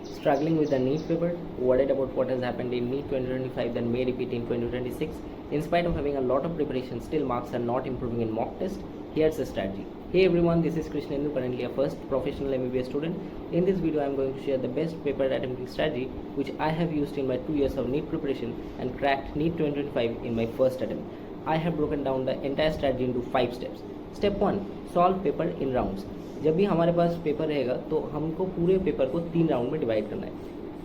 Struggling with the NEET paper, worried about what has happened in NEET 2025 that may repeat in 2026. In spite of having a lot of preparation, still marks are not improving in mock test. Here's a strategy. Hey everyone, this is Krishnendu, currently a first professional MBBS student. In this video, I am going to share the best paper attempting strategy which I have used in my 2 years of NEET preparation and cracked NEET 2025 in my first attempt. I have broken down the entire strategy into 5 steps. Step 1. Solve paper in rounds. जब भी हमारे पास paper रहेगा तो हमको पूरे paper को 3 round में divide करना है.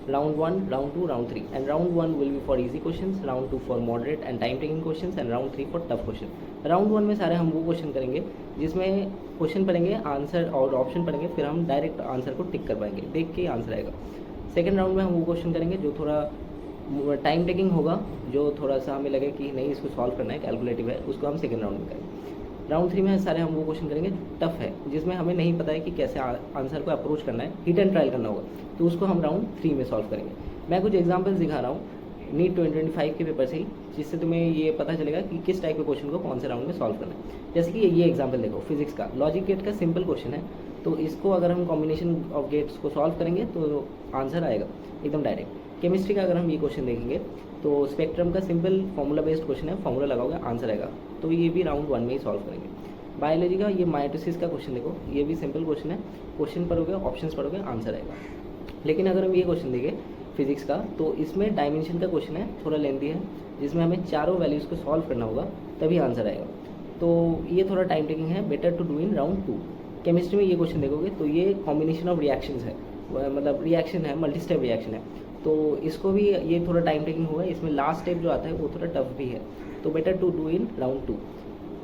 Round 1, round 2, round 3. And round 1 will be for easy questions, round 2 for moderate and time taking questions and round 3 for tough question. Round 1 में सारे हम वो क्वेश्चन करेंगे जिसमें क्वेश्चन पढ़ेंगे, आंसर और ऑप्शन पढ़ेंगे, फिर हम डायरेक्ट आंसर को टिक कर पाएंगे, देख के आंसर आएगा. सेकेंड राउंड में हम वो क्वेश्चन करेंगे जो थोड़ा टाइम टेकिंग होगा, जो थोड़ा सा हमें लगे कि नहीं इसको सॉल्व करना है, कैलकुलेटिव है, उसको हम सेकेंड राउंड में करेंगे. राउंड 3 में सारे हम वो क्वेश्चन करेंगे जो टफ है, जिसमें हमें नहीं पता है कि कैसे आंसर को अप्रोच करना है, हिट एंड ट्रायल करना होगा, तो उसको हम राउंड 3 में सॉल्व करेंगे. मैं कुछ एग्जांपल्स दिखा रहा हूँ नीट 2025 के पेपर से ही, जिससे तुम्हें ये पता चलेगा कि किस टाइप के क्वेश्चन को कौन से राउंड में सॉल्व करना है. जैसे कि ये एग्जाम्पल देखो, फिजिक्स का लॉजिक गेट का सिंपल क्वेश्चन है, तो इसको अगर हम कॉम्बिनेशन ऑफ गेट्स को सॉल्व करेंगे तो आंसर आएगा एकदम डायरेक्ट. केमिस्ट्री का अगर हम ये क्वेश्चन देखेंगे तो स्पेक्ट्रम का सिंपल फॉर्मूला बेस्ड क्वेश्चन है, फॉर्मूला लगाओगे आंसर आएगा, तो ये भी राउंड 1 में ही सॉल्व करेंगे. बायोलॉजी का ये माइटोसिस का क्वेश्चन देखो, ये भी सिंपल क्वेश्चन है, क्वेश्चन पढ़ोगे, ऑप्शंस पढ़ोगे, आंसर आएगा. लेकिन अगर हम ये क्वेश्चन देखें फिजिक्स का, तो इसमें डायमेंशन का क्वेश्चन है, थोड़ा लेंथी है, जिसमें हमें चारों वैल्यूज़ को सॉल्व करना होगा तभी आंसर आएगा, तो ये थोड़ा टाइम टेकिंग है, better to do in round 2. Chemistry में ये क्वेश्चन देखोगे तो ये कॉम्बिनेशन ऑफ रिएक्शंस है, मतलब रिएक्शन है, मल्टी स्टेप रिएक्शन है, तो इसको भी ये थोड़ा टाइम टेकिंग होगा, इसमें लास्ट स्टेप जो आता है वो थोड़ा टफ भी है, तो better to do in round 2.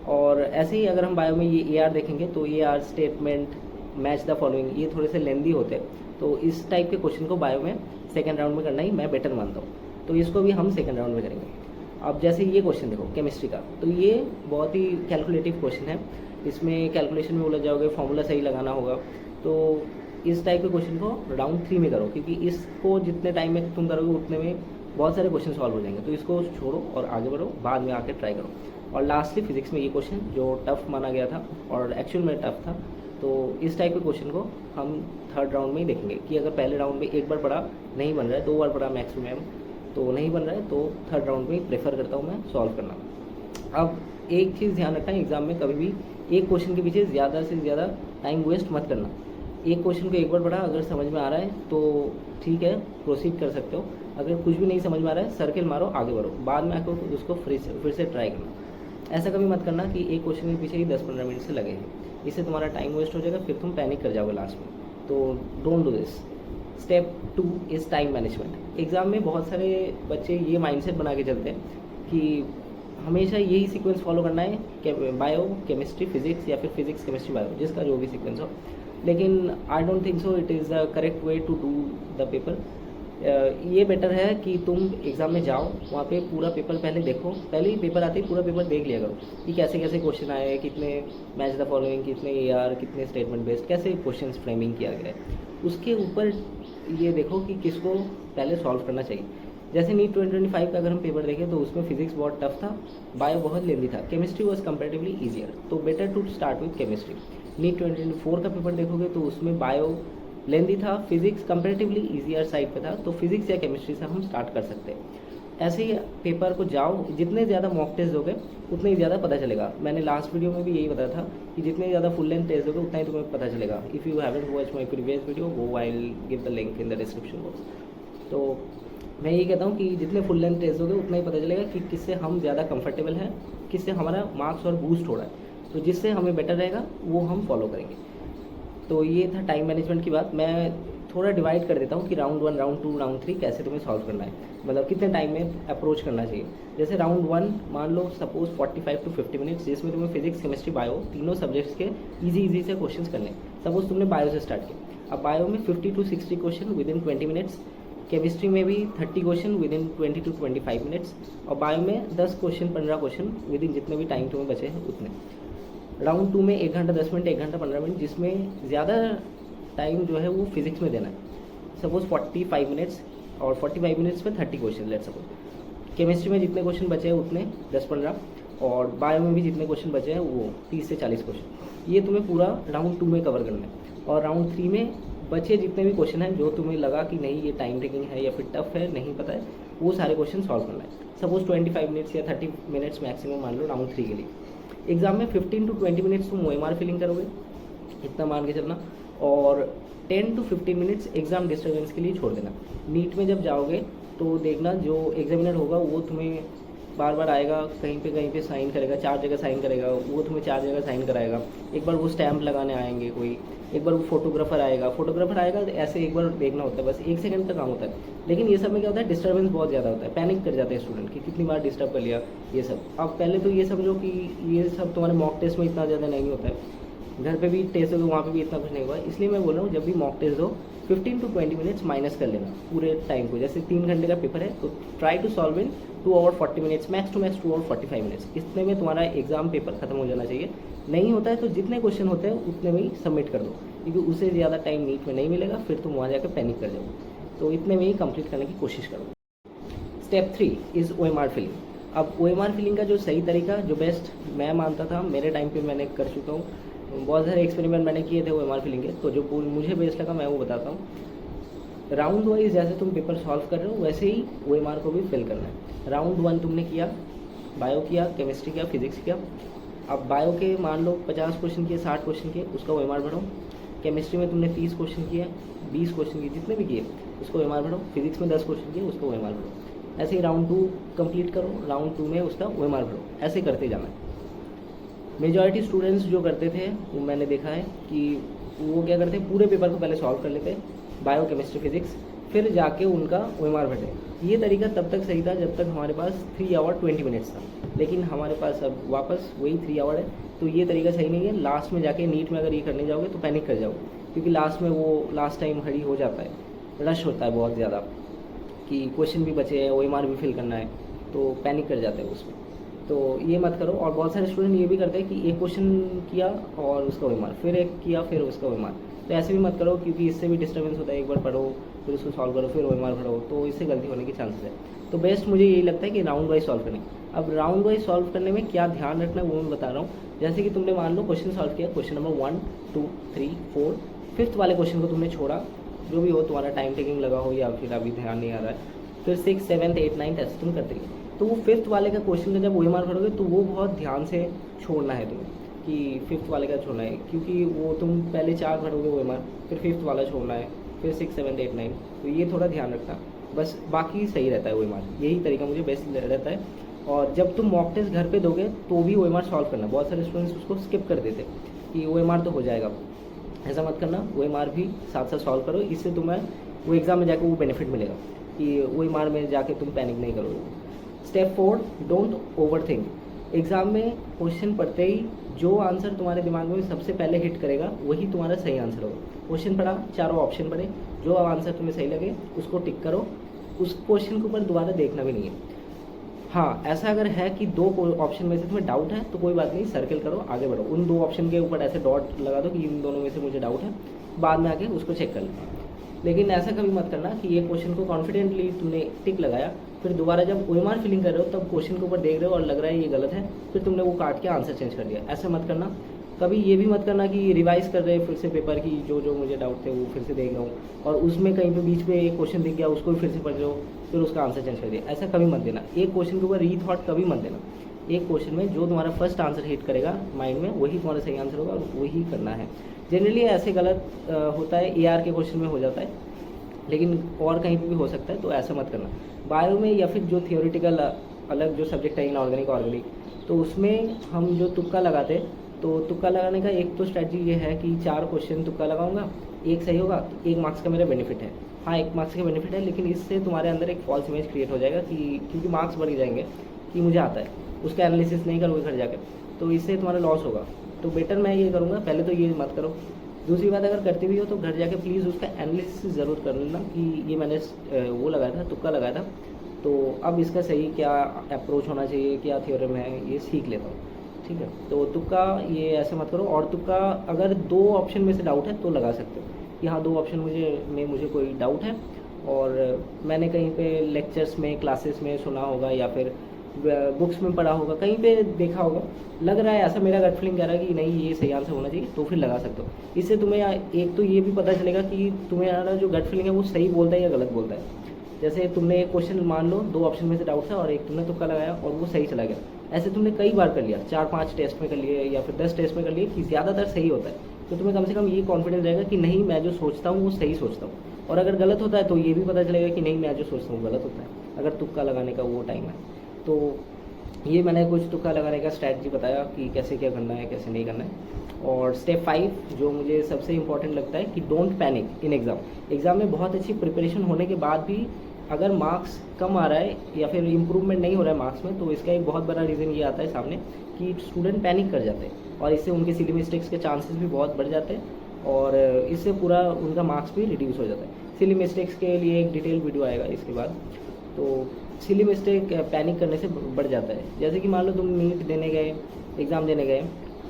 और ऐसे ही अगर हम बायो में ये AR देखेंगे तो AR statement, match the following, ये थोड़े से लेंदी होते हैं, तो इस टाइप के क्वेश्चन को बायो में सेकंड राउंड में करना ही मैं बेटर मानता हूँ, तो इसको भी हम सेकंड राउंड में करेंगे. अब जैसे ये क्वेश्चन देखो केमिस्ट्री का, तो ये बहुत ही कैलकुलेटिव क्वेश्चन है, इसमें कैलकुलेशन में उलझ जाओगे, फॉर्मूला सही लगाना होगा, तो इस टाइप के क्वेश्चन को राउंड 3 में करो, क्योंकि इसको जितने टाइम में तुम करोगे उतने में बहुत सारे क्वेश्चन सॉल्व हो जाएंगे, तो इसको छोड़ो और आगे बढ़ो, बाद में आके ट्राई करो. और लास्टली फिजिक्स में ये क्वेश्चन जो टफ माना गया था और एक्चुअल में टफ था, तो इस टाइप के क्वेश्चन को हम थर्ड राउंड में ही देखेंगे कि अगर पहले राउंड में एक बार पढ़ा नहीं बन रहा है, 2 बार पढ़ा मैक्सिमम तो नहीं बन रहा है, तो थर्ड राउंड में ही प्रेफर करता हूँ मैं सॉल्व करना. अब एक चीज़ ध्यान रखना है, एग्जाम में कभी भी एक क्वेश्चन के पीछे ज़्यादा से ज़्यादा टाइम वेस्ट मत करना. एक क्वेश्चन को एक बार पढ़ा, अगर समझ में आ रहा है तो ठीक है, प्रोसीड कर सकते हो, अगर कुछ भी नहीं समझ में आ रहा है सर्किल मारो, आगे बढ़ो, बाद में आकर उसको फिर से ट्राई करना. ऐसा कभी मत करना कि एक क्वेश्चन के पीछे ही 10-15 मिनट से लगे हैं, इससे तुम्हारा टाइम वेस्ट हो जाएगा, फिर तुम पैनिक कर जाओगे लास्ट में, तो don't do this. Step 2 is time management. Exam में बहुत सारे बच्चे ये माइंडसेट बना के चलते हैं कि हमेशा यही सीक्वेंस फॉलो करना है, बायो केमिस्ट्री फिजिक्स या फिर फिजिक्स केमिस्ट्री बायो, जिसका जो भी सीक्वेंस हो, लेकिन I don't think so it is the correct way to do the paper. ये बेटर है कि तुम एग्ज़ाम में जाओ, वहाँ पे पूरा पेपर पहले देखो, पहले ही पेपर आते ही पूरा पेपर देख लिया करो कि कैसे कैसे क्वेश्चन आए, कितने मैच द फॉलोइंग, कितने AR, कितने स्टेटमेंट बेस्ड, कैसे क्वेश्चंस फ्रेमिंग किया गया है, उसके ऊपर ये देखो कि किसको पहले सॉल्व करना चाहिए. जैसे नीट 2025 का अगर हम पेपर देखें तो उसमें फिजिक्स बहुत टफ था, बायो बहुत लेंदी था, केमिस्ट्री वॉज कंपेरेटिवली ईजियर, तो better to start with chemistry. NEET 2024 का पेपर देखोगे तो उसमें बायो लेंदी था, फिजिक्स कंपेरेटिवली ईजियर साइड पे था, तो फिजिक्स या केमिस्ट्री से हम स्टार्ट कर सकते हैं. ऐसे ही पेपर को जाओ, जितने ज़्यादा मॉक टेस्ट दोगे उतने ही ज़्यादा पता चलेगा. मैंने लास्ट वीडियो में भी यही बताया था कि जितने ज़्यादा फुल लेंथ टेस्ट दोगे उतना ही तुम्हें पता चलेगा. If you haven't watch my previous video, वो I will give the link in the description box. तो मैं यही कहता हूँ कि जितने फुल लेंथ टेस्ट दोगे उतना ही पता चलेगा कि किससे हम ज़्यादा कंफर्टेबल हैं, किससे हमारा मार्क्स और बूस्ट हो रहा है, तो जिससे हमें बेटर रहेगा वो हम फॉलो करेंगे. तो ये था टाइम मैनेजमेंट की बात. मैं थोड़ा डिवाइड कर देता हूँ कि राउंड 1, राउंड 2, राउंड 3 कैसे तुम्हें सॉल्व करना है, मतलब कितने टाइम में अप्रोच करना चाहिए. जैसे राउंड 1 मान लो सपोज 45 to 50 मिनट्स, जिसमें तुम्हें फिजिक्स केमिस्ट्री बायो तीनों सब्जेक्ट्स के इजी से क्वेश्चन करने. सपोज तुमने बायो से स्टार्ट किया, अब बायो में 50 to 60 question with in 20 minutes, chemistry में भी 30 question with in 20 to 25 minutes, और बायो में 10 क्वेश्चन 15 क्वेश्चन विद इन जितने भी टाइम तुम्हें बचे हैं उतने. राउंड 2 में 1 घंटा 10 मिनट, 1 घंटा 15 मिनट, जिसमें ज़्यादा टाइम जो है वो फिजिक्स में देना है. सपोज 45 मिनट्स, और 45 मिनट्स में 30 क्वेश्चन लेट्स सपोज. केमिस्ट्री में जितने क्वेश्चन बचे हैं उतने 10-15, और बायो में भी जितने क्वेश्चन बचे हैं वो 30 से 40 क्वेश्चन. ये तुम्हें पूरा राउंड 2 में कवर करना है. और राउंड 3 में बचे जितने भी क्वेश्चन हैं जो तुम्हें लगा कि नहीं ये टाइम टेकिंग है या फिर टफ है, नहीं पता है, वो सारे क्वेश्चन सॉल्व करना है। सपोज 25 मिनट्स या 30 मिनट्स मैक्सिमम मान लो राउंड 3 के लिए। एग्जाम में 15 to 20 मिनट्स तुम OMR फिलिंग करोगे, इतना मान के चलना, और 10 to 15 मिनट्स एग्जाम डिस्टर्बेंस के लिए छोड़ देना। नीट में जब जाओगे तो देखना जो एग्जामिनर होगा वो तुम्हें बार बार आएगा, कहीं पे साइन करेगा, 4 जगह साइन करेगा, वो तुम्हें 4 जगह साइन कराएगा। एक बार वो स्टैम्प लगाने आएंगे कोई, एक बार वो फोटोग्राफर आएगा तो ऐसे एक बार देखना होता है, बस 1 सेकंड का काम होता है। लेकिन ये सब में क्या होता है, डिस्टर्बेंस बहुत ज़्यादा होता है, पैनिक कर जाते हैं स्टूडेंट कि कितनी बार डिस्टर्ब कर लिया ये सब। अब पहले तो ये समझो कि ये सब तुम्हारे मॉक टेस्ट में इतना ज़्यादा नहीं होता है, घर पे भी टेस्ट होगा वहाँ पे भी इतना कुछ नहीं हुआ। इसलिए मैं बोल रहा हूँ जब भी मॉक टेस्ट हो 15 to 20 मिनट्स माइनस कर लेना पूरे टाइम को। जैसे 3 घंटे का पेपर है तो try to solve in 2 hour 40 minutes, max to max 2 hour 45 minutes. इतने में तुम्हारा एग्जाम पेपर खत्म हो जाना चाहिए। नहीं होता है तो जितने क्वेश्चन होते हैं उतने में ही सबमिट कर दो, क्योंकि उससे ज़्यादा टाइम नीट में नहीं मिलेगा, फिर तुम वहाँ जाकर पैनिक कर जाओगे। तो इतने में ही कंप्लीट करने की कोशिश करो। Step 3 is OMR filling. अब OMR फिलिंग का जो सही तरीका, जो बेस्ट मैं मानता था, मेरे टाइम पे मैंने कर चुका हूँ, बहुत सारे एक्सपेरिमेंट मैंने किए थे OMR फिलिंग के, तो जो मुझे बेस्ट लगा मैं वो बताता हूँ। राउंड वाइज जैसे तुम पेपर सॉल्व कर रहे हो वैसे ही OMR को भी फिल करना है। राउंड 1 तुमने किया, बायो किया, केमिस्ट्री किया, फिजिक्स किया। अब बायो के मान लो 50 क्वेश्चन किए, 60 क्वेश्चन किए, उसका OMR भरो। केमिस्ट्री में तुमने 30 क्वेश्चन किए, 20 क्वेश्चन किए, जितने भी किए उसको OMR भरो। फिजिक्स में 10 क्वेश्चन किए, उसको OMR भरो। ऐसे ही राउंड 2 कंप्लीट करो, राउंड 2 में उसका OMR भरो। ऐसे करते जाना है। मेजॉरिटी स्टूडेंट्स जो करते थे वो मैंने देखा है कि वो क्या करते, पूरे पेपर को पहले सॉल्व कर लेते, बायो, केमिस्ट्री, फिजिक्स, फिर जाके उनका OMR भरते। ये तरीका तब तक सही था जब तक हमारे पास 3 hour 20 मिनट्स था, लेकिन हमारे पास अब वापस वही 3 hour है, तो ये तरीका सही नहीं है। लास्ट में जाके नीट में अगर ये करने जाओगे तो पैनिक कर जाओगे, क्योंकि लास्ट में वो लास्ट टाइम हरी हो जाता है, रश होता है बहुत ज़्यादा कि क्वेश्चन भी बचे हैं, OMR भी फिल करना है, तो पैनिक कर जाते हैं उसमें। तो ये मत करो। और बहुत सारे स्टूडेंट ये भी करते हैं कि एक क्वेश्चन किया और उसका OMR, फिर एक किया फिर उसका OMR, तो ऐसे भी मत करो, क्योंकि इससे भी डिस्टर्बेंस होता है। एक बार पढ़ो फिर उसको सॉल्व करो फिर OMR भरो, तो इससे गलती होने के चांसेस है। तो बेस्ट मुझे यही लगता है कि राउंड वाइज सॉल्व करें। अब राउंड वाइज सॉल्व करने में क्या ध्यान रखना है वो मैं बता रहा हूँ। जैसे कि तुमने मान लो क्वेश्चन सॉल्व किया, क्वेश्चन नंबर 1 2 3 4, 5th वाले क्वेश्चन को तुमने छोड़ा, जो भी हो तुम्हारा टाइम टेकिंग लगा हो या फिर अभी ध्यान नहीं आ रहा है, फिर 6 7 8 9 ऐसे तुम करते रहिए। तो वो 5th वाले का क्वेश्चन का जब OMR भरोगे तो वो बहुत ध्यान से छोड़ना है तुम्हें, कि 5th वाले का छोड़ना है, क्योंकि वो तुम पहले 4 भरोगे OMR, फिर 5th वाला छोड़ना है, फिर 6 7 8 9, तो ये थोड़ा ध्यान रखना। बस बाकी सही रहता है OMR, यही तरीका मुझे बेस्ट रहता है। और जब तुम मॉक टेस्ट घर पे दोगे तो भी OMR सॉल्व करना। बहुत सारे स्टूडेंट्स उसको स्किप कर देते कि OMR तो हो जाएगा, ऐसा मत करना। OMR भी साथ साथ सॉल्व करो, इससे तुम्हें वो एग्ज़ाम में जाकर वो बेनिफिट मिलेगा कि OMR में जाके तुम पैनिक नहीं करोगे। Step 4 don't over think. Exam में क्वेश्चन पढ़ते ही जो आंसर तुम्हारे दिमाग में सबसे पहले हिट करेगा वही तुम्हारा सही आंसर होगा। क्वेश्चन पढ़ा, चारों ऑप्शन पढ़े, जो आंसर तुम्हें सही लगे उसको टिक करो, उस क्वेश्चन के ऊपर दोबारा देखना भी नहीं है। हाँ, ऐसा अगर है कि 2 ऑप्शन में से तुम्हें डाउट है तो कोई बात नहीं, सर्किल करो, आगे बढ़ो। उन 2 ऑप्शन के ऊपर ऐसे डॉट लगा दो कि इन दोनों में से मुझे डाउट है, बाद में आके उसको चेक कर लेना। लेकिन ऐसा कभी मत करना कि ये क्वेश्चन को कॉन्फिडेंटली तुमने टिक लगाया, फिर दोबारा जब OMR फिलिंग कर रहे हो तब क्वेश्चन के ऊपर देख रहे हो और लग रहा है ये गलत है, फिर तुमने वो काट के आंसर चेंज कर दिया। ऐसा मत करना। कभी ये भी मत करना कि रिवाइज कर रहे फिर से पेपर की, जो जो मुझे डाउट थे वो फिर से देख रहा हूँ, और उसमें कहीं पे बीच में एक क्वेश्चन दिख गया उसको भी फिर से पढ़ रहे हो, फिर उसका आंसर चेंज कर दिया। ऐसा कभी मत देना। एक क्वेश्चन के ऊपर रीथॉट कभी मत देना। एक क्वेश्चन में जो तुम्हारा फर्स्ट आंसर हिट करेगा माइंड में वही तुम्हारा सही आंसर होगा और वही करना है। जनरली ऐसे गलत होता है, AR के क्वेश्चन में हो जाता है, लेकिन और कहीं पे भी हो सकता है, तो ऐसा मत करना। बायो में या फिर जो थियोरिटिकल अलग जो सब्जेक्ट है इनऑर्गेनिक ऑर्गेनिक, तो उसमें हम जो तुक्का लगाते, तो तुक्का लगाने का एक तो स्ट्रैटेजी ये है कि 4 क्वेश्चन तुक्का लगाऊंगा, एक सही होगा तो 1 मार्क्स का मेरा बेनिफिट है। हाँ, 1 मार्क्स का बेनिफिट है, लेकिन इससे तुम्हारे अंदर एक फॉल्स इमेज क्रिएट हो जाएगा कि क्योंकि मार्क्स बढ़ जाएंगे कि मुझे आता है, उसका एनालिसिस नहीं करोगे घर जाकर, तो इससे तुम्हारा लॉस होगा। तो बेटर मैं ये करूँगा, पहले तो ये मत करो। दूसरी बात, अगर करते भी हो तो घर जाके प्लीज़ उसका एनालिसिस ज़रूर कर लेना कि ये मैंने वो लगाया था, तुक्का लगाया था, तो अब इसका सही क्या अप्रोच होना चाहिए, क्या थ्योरम है, ये सीख लेता हूँ। ठीक है, तो तुक्का ये ऐसे मत करो। और तुक्का अगर 2 ऑप्शन में से डाउट है तो लगा सकते हो कि हाँ 2 ऑप्शन मुझे कोई डाउट है, और मैंने कहीं पे लेक्चर्स में क्लासेस में सुना होगा या फिर बुक्स में पढ़ा होगा, कहीं पे देखा होगा, लग रहा है ऐसा, मेरा गट फीलिंग कह रहा है कि नहीं ये सही आंसर होना चाहिए, तो फिर लगा सकते हो। इससे तुम्हें एक तो ये भी पता चलेगा कि तुम्हारा जो गट फीलिंग है वो सही बोलता है या गलत बोलता है। जैसे तुमने एक क्वेश्चन, मान लो 2 ऑप्शन में से डाउट था और एक तुमने तुक्का लगाया और वो सही चला गया, ऐसे तुमने कई बार कर लिया, 4-5 टेस्ट में कर लिए या फिर 10 टेस्ट में कर लिए कि ज़्यादातर सही होता है, तो तुम्हें कम से कम ये कॉन्फिडेंस रहेगा कि नहीं मैं जो सोचता हूँ वो सही सोचता हूँ। और अगर गलत होता है तो ये भी पता चलेगा कि नहीं मैं जो सोचता हूँ गलत होता है, अगर तुक्का लगाने का वो टाइम है। तो ये मैंने कुछ तुक्का लगाने का स्ट्रैटेजी बताया कि कैसे क्या करना है, कैसे नहीं करना है। और स्टेप 5 जो मुझे सबसे इंपॉर्टेंट लगता है कि डोंट पैनिक इन एग्ज़ाम में बहुत अच्छी प्रिपरेशन होने के बाद भी अगर मार्क्स कम आ रहा है या फिर इम्प्रूवमेंट नहीं हो रहा है मार्क्स में, तो इसका एक बहुत बड़ा रीज़न ये आता है सामने कि स्टूडेंट पैनिक कर जाते हैं और इससे उनके सिली मिस्टेक्स के चांसेस भी बहुत बढ़ जाते हैं और इससे पूरा उनका मार्क्स भी रिड्यूस हो जाता है। सिली मिस्टेक्स के लिए एक डिटेल वीडियो आएगा इसके बाद। तो सिली मिस्टेक पैनिक करने से बढ़ जाता है। जैसे कि मान लो तुम नीट देने गए, एग्ज़ाम देने गए,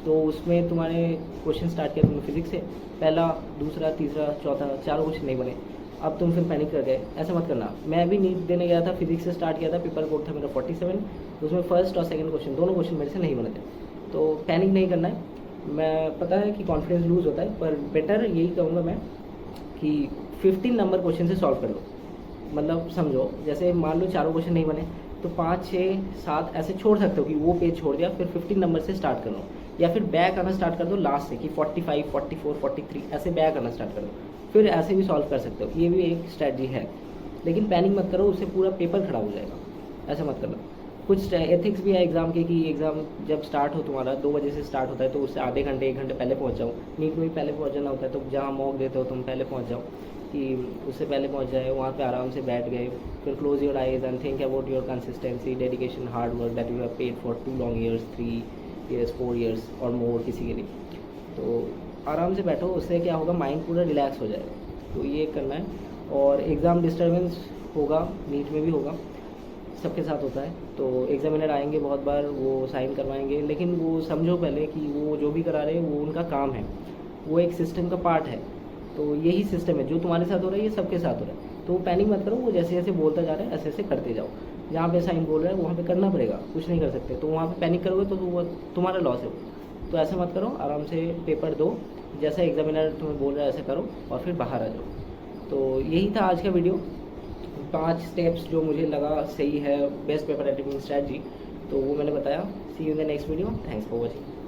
तो उसमें तुम्हारे क्वेश्चन स्टार्ट किया तुमने फिजिक्स से, पहला, दूसरा, तीसरा, चौथा, 4 क्वेश्चन नहीं बने, अब तुम फिर पैनिक कर गए। ऐसा मत करना। मैं भी नीट देने गया था, फिजिक्स से स्टार्ट किया था, पेपर कोड था मेरा 47, उसमें फर्स्ट और सेकंड क्वेश्चन दोनों क्वेश्चन मेरे से नहीं बने थे। तो पैनिक नहीं करना है। मैं पता है कि कॉन्फिडेंस लूज़ होता है, पर बेटर यही कहूँगा मैं कि 15 नंबर क्वेश्चन से सॉल्व कर लो। मतलब समझो, जैसे मान लो 4 क्वेश्चन नहीं बने तो 5, 6, 7 ऐसे छोड़ सकते हो कि वो पेज छोड़ दिया, फिर 15 नंबर से स्टार्ट कर लो, या फिर बैक आना स्टार्ट कर दो लास्ट से कि 45, 44, 43 ऐसे बैक आना स्टार्ट कर दो, फिर ऐसे भी सॉल्व कर सकते हो। ये भी एक स्ट्रैटेजी है, लेकिन पैनिक मत करो, उससे पूरा पेपर खराब हो जाएगा। ऐसा मत करना। कुछ एथिक्स भी है एग्ज़ाम के कि एग्ज़ाम जब स्टार्ट हो तुम्हारा 2 बजे से स्टार्ट होता है, तो उससे आधे घंटे 1 घंटे पहले पहुँच जाओ। नीट में भी पहले पहुँच जाना होता है, तो जहाँ मॉक देते हो तुम पहले पहुँच जाओ कि उससे पहले पहुँच जाए, वहाँ पे आराम से बैठ गए। फिर close your eyes and think about your consistency, dedication, hard work that you have paid for 2 long years, 3 years, 4 years और मोर किसी के लिए। तो आराम से बैठो, उससे क्या होगा, माइंड पूरा रिलैक्स हो जाएगा। तो ये करना है। और एग्ज़ाम डिस्टर्बेंस होगा, नीट में भी होगा, सबके साथ होता है। तो एग्जामिनर आएंगे बहुत बार, वो साइन करवाएंगे, लेकिन वो समझो पहले कि वो जो भी करा रहे हैं वो उनका काम है, वो एक सिस्टम का पार्ट है। तो यही सिस्टम है, जो तुम्हारे साथ हो रहा है ये सबके साथ हो रहा है। तो पैनिक मत करो, वो जैसे जैसे बोलता जा रहा है ऐसे ऐसे करते जाओ। जहाँ पे साइन बोल रहा है वहाँ पे करना पड़ेगा, कुछ नहीं कर सकते। तो वहाँ पे पैनिक करोगे तो वो तुम्हारा लॉस है। तो ऐसा मत करो, आराम से पेपर दो, जैसा एग्जामिनर तुम्हें बोल रहा है ऐसा करो और फिर बाहर आ जाओ। तो यही था आज का वीडियो। 5 स्टेप्स जो मुझे लगा सही है बेस्ट पेपर अटेम्प्टिंग स्ट्रैटेजी, तो वो मैंने बताया। See you in the next video. Thanks for watching.